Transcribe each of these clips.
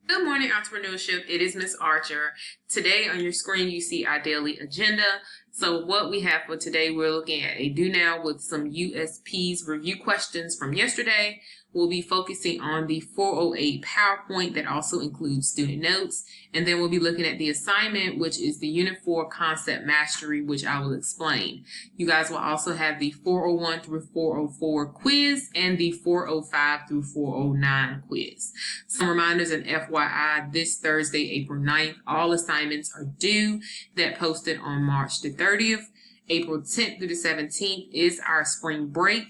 Good morning, entrepreneurship. It is Miss Archer. Today on your screen, you see our daily agenda. So what we have for today, we're looking at a do now with some USP's review questions from yesterday. We'll be focusing on the 408 PowerPoint that also includes student notes. And then we'll be looking at the assignment, which is the Unit 4 Concept Mastery, which I will explain. You guys will also have the 401 through 404 quiz and the 405 through 409 quiz. Some reminders and FYI, this Thursday, April 9th, all assignments are due. That posted on March the 30th. April 10th through the 17th is our spring break.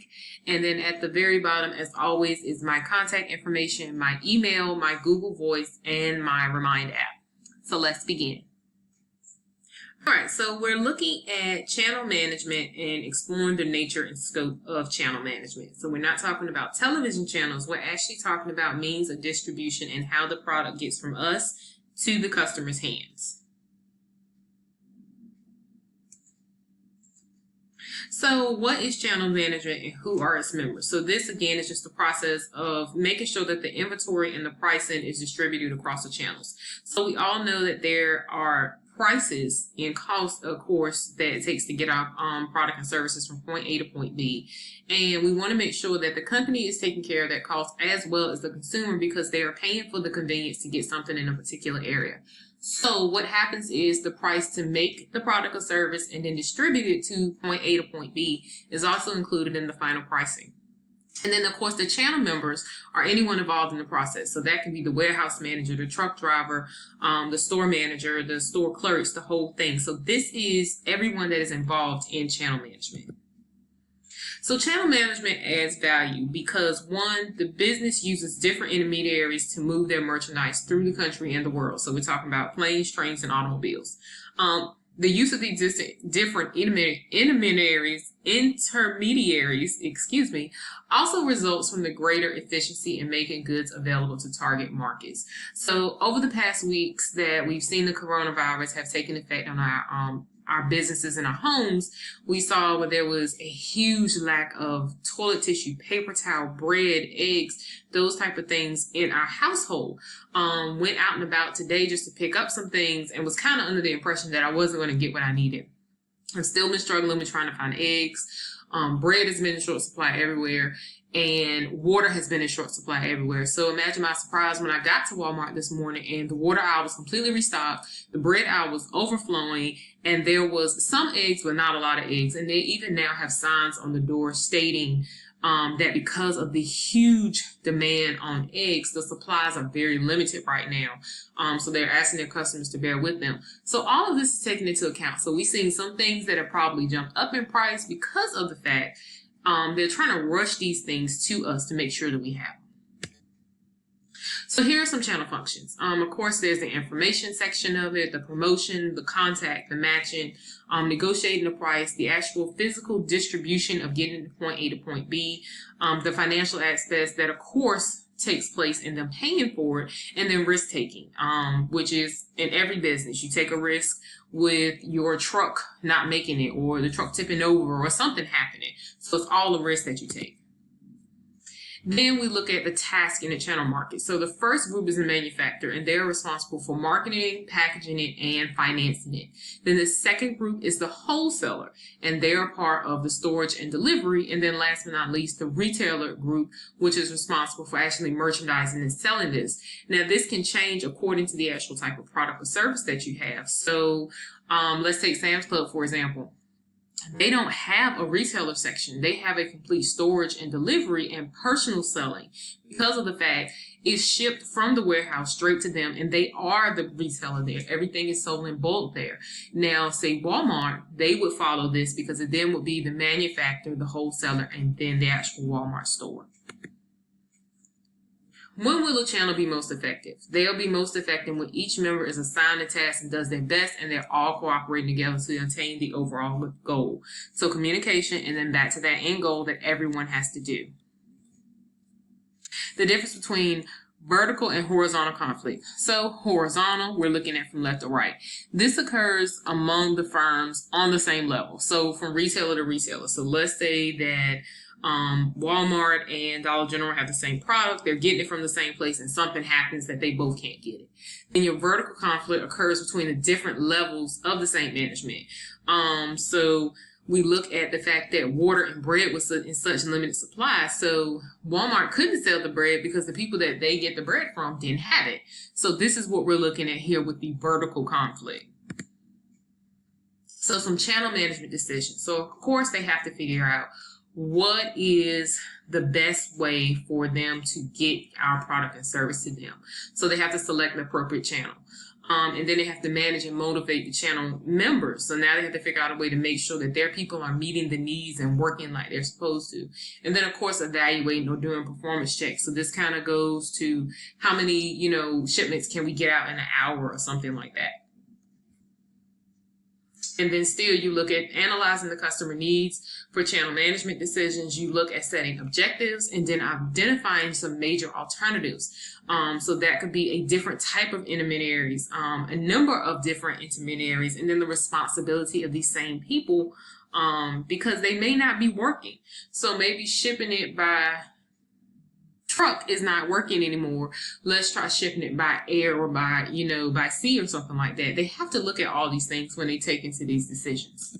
And then at the very bottom, as always, is my contact information, my email, my Google Voice, and my Remind app. So let's begin. All right, so we're looking at channel management and exploring the nature and scope of channel management. So we're not talking about television channels. We're actually talking about means of distribution and how the product gets from us to the customer's hands. So what is channel management and who are its members? So this, again, is just the process of making sure that the inventory and the pricing is distributed across the channels. So we all know that there are prices and costs, of course, that it takes to get our product and services from point A to point B. And we want to make sure that the company is taking care of that cost as well as the consumer, because they are paying for the convenience to get something in a particular area. So what happens is the price to make the product or service and then distribute it to point A to point B is also included in the final pricing. And then, of course, the channel members are anyone involved in the process. So that can be the warehouse manager, the truck driver, the store manager, the store clerks, the whole thing. So this is everyone that is involved in channel management. So channel management adds value because, one, the business uses different intermediaries to move their merchandise through the country and the world. So we're talking about planes, trains, and automobiles. The use of these different intermediaries, also results from the greater efficiency in making goods available to target markets. So over the past weeks that we've seen the coronavirus have taken effect on our businesses and our homes, we saw where there was a huge lack of toilet tissue, paper towel, bread, eggs, those type of things in our household. Went out and about today just to pick up some things and was kind of under the impression that I wasn't going to get what I needed. I've still been struggling with trying to find eggs. Bread has been in short supply everywhere, and water has been in short supply everywhere. So imagine my surprise when I got to Walmart this morning and the water aisle was completely restocked, the bread aisle was overflowing, and there was some eggs, but not a lot of eggs. And they even now have signs on the door stating that because of the huge demand on eggs, the supplies are very limited right now. So they're asking their customers to bear with them. So all of this is taken into account. So we've seen some things that have probably jumped up in price because of the fact they're trying to rush these things to us to make sure that we have them. So here are some channel functions. Of course, there's the information section of it, the promotion, the contact, the matching, negotiating the price, the actual physical distribution of getting to point A to point B, the financial aspects that, of course, takes place in them paying for it, and then risk taking, which is in every business. You take a risk with your truck not making it, or the truck tipping over, or something happening. So it's all the risk that you take. Then we look at the task in the channel market. So the first group is the manufacturer, and they're responsible for marketing, packaging it, and financing it. Then the second group is the wholesaler, and they're a part of the storage and delivery. And then last but not least, the retailer group, which is responsible for actually merchandising and selling this. Now, this can change according to the actual type of product or service that you have. So let's take Sam's Club, for example. They don't have a retailer section. They have a complete storage and delivery and personal selling because of the fact it's shipped from the warehouse straight to them, and they are the retailer there. Everything is sold in bulk there. Now, say Walmart, they would follow this because it then would be the manufacturer, the wholesaler, and then the actual Walmart store. When will a channel be most effective? They'll be most effective when each member is assigned a task and does their best, and they're all cooperating together to attain the overall goal. So communication, and then back to that end goal that everyone has to do. The difference between vertical and horizontal conflict. So horizontal, we're looking at from left to right. This occurs among the firms on the same level. So from retailer to retailer. So let's say that Walmart and Dollar General have the same product. They're getting it from the same place, and something happens that they both can't get it. Then your vertical conflict occurs between the different levels of the same management. So we look at the fact that water and bread was in such limited supply. So Walmart couldn't sell the bread because the people that they get the bread from didn't have it. So this is what we're looking at here with the vertical conflict. So some channel management decisions. So of course they have to figure out what is the best way for them to get our product and service to them. So they have to select the appropriate channel. And then they have to manage and motivate the channel members. So now they have to figure out a way to make sure that their people are meeting the needs and working like they're supposed to. And then, of course, evaluating or doing performance checks. So this kind of goes to how many, shipments can we get out in an hour or something like that. And then still you look at analyzing the customer needs for channel management decisions. You look at setting objectives and then identifying some major alternatives. So that could be a different type of intermediaries, a number of different intermediaries, and then the responsibility of these same people because they may not be working. So maybe shipping it by truck is not working anymore. Let's try shipping it by air or by sea or something like that. They have to look at all these things when they take into these decisions.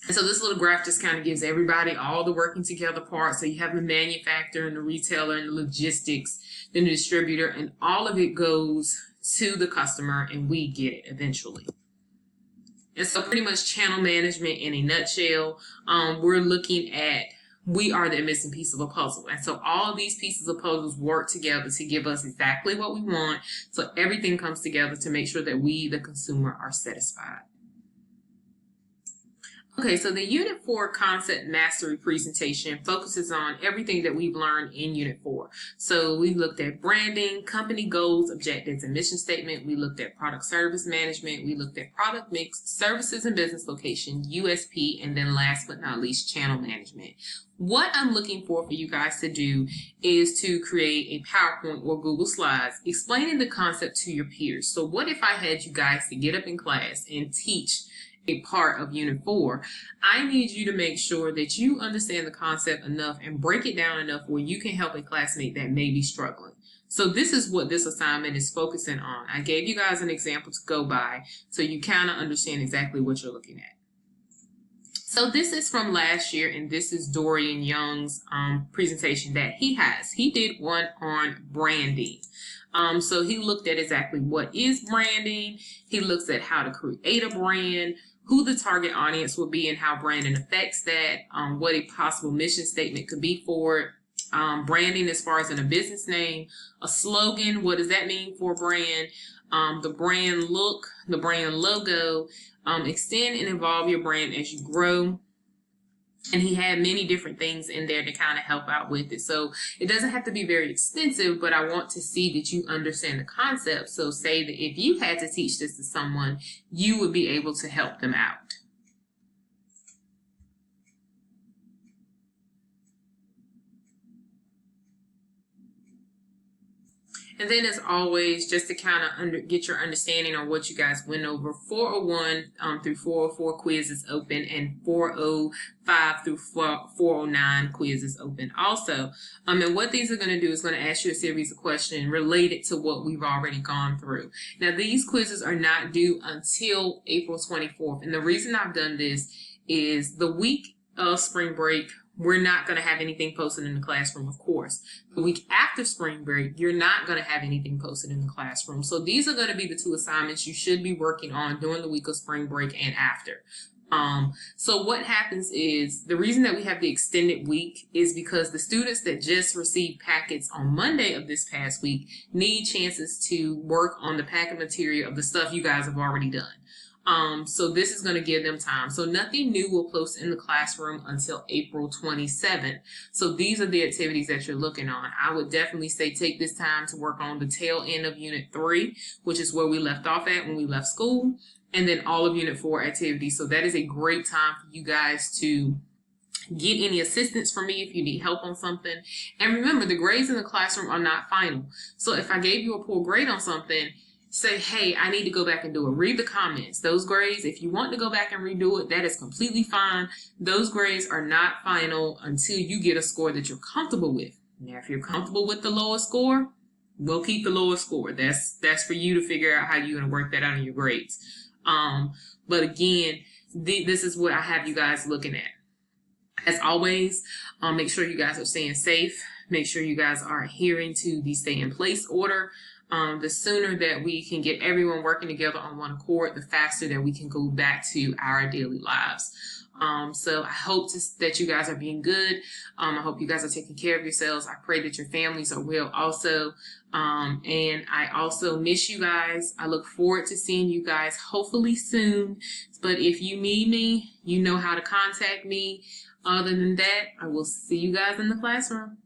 And so this little graph just kind of gives everybody all the working together parts. So you have the manufacturer and the retailer and the logistics, then the distributor, and all of it goes to the customer and we get it eventually. And so pretty much channel management in a nutshell, we're looking at we are the missing piece of a puzzle. And so all of these pieces of puzzles work together to give us exactly what we want. So everything comes together to make sure that we, the consumer, are satisfied. Okay, so the Unit 4 concept mastery presentation focuses on everything that we've learned in Unit 4. So we looked at branding, company goals, objectives, and mission statement. We looked at product service management. We looked at product mix, services and business location, USP, and then last but not least, channel management. What I'm looking for you guys to do is to create a PowerPoint or Google Slides explaining the concept to your peers. So what if I had you guys to get up in class and teach a part of Unit 4, I need you to make sure that you understand the concept enough and break it down enough where you can help a classmate that may be struggling. So this is what this assignment is focusing on. I gave you guys an example to go by so you kind of understand exactly what you're looking at. So this is from last year, and this is Dorian Young's presentation that he has. He did one on branding. So he looked at exactly what is branding. He looks at how to create a brand, who the target audience will be and how branding affects that, what a possible mission statement could be for it, branding as far as in a business name, a slogan, what does that mean for a brand, the brand look, the brand logo, extend and evolve your brand as you grow. And he had many different things in there to kind of help out with it. So it doesn't have to be very extensive, but I want to see that you understand the concept. So say that if you had to teach this to someone, you would be able to help them out. And then as always, just to kind of get your understanding on what you guys went over, 401 through 404 quiz is open, and 405 through 409 quiz is open also. And what these are going to do is going to ask you a series of questions related to what we've already gone through. Now, these quizzes are not due until April 24th. And the reason I've done this is the week of spring break, we're not going to have anything posted in the classroom, of course. The week after spring break, you're not going to have anything posted in the classroom. So these are going to be the two assignments you should be working on during the week of spring break and after. So what happens is the reason that we have the extended week is because the students that just received packets on Monday of this past week need chances to work on the packet material of the stuff you guys have already done. So this is going to give them time. So nothing new will post in the classroom until April 27th. So these are the activities that you're looking on. I would definitely say take this time to work on the tail end of Unit 3, which is where we left off at when we left school, and then all of Unit 4 activities. So that is a great time for you guys to get any assistance from me if you need help on something. And remember, the grades in the classroom are not final. So if I gave you a poor grade on something, say, hey, I need to go back and do it. Read the comments. Those grades, if you want to go back and redo it, that is completely fine. Those grades are not final until you get a score that you're comfortable with. Now, if you're comfortable with the lowest score, we'll keep the lowest score. That's for you to figure out how you're going to work that out in your grades. But again, this is what I have you guys looking at. As always, make sure you guys are staying safe. Make sure you guys are adhering to the stay in place order. The sooner that we can get everyone working together on one accord, the faster that we can go back to our daily lives. So I hope that you guys are being good. I hope you guys are taking care of yourselves. I pray that your families are well also. And I also miss you guys. I look forward to seeing you guys hopefully soon. But if you need me, you know how to contact me. Other than that, I will see you guys in the classroom.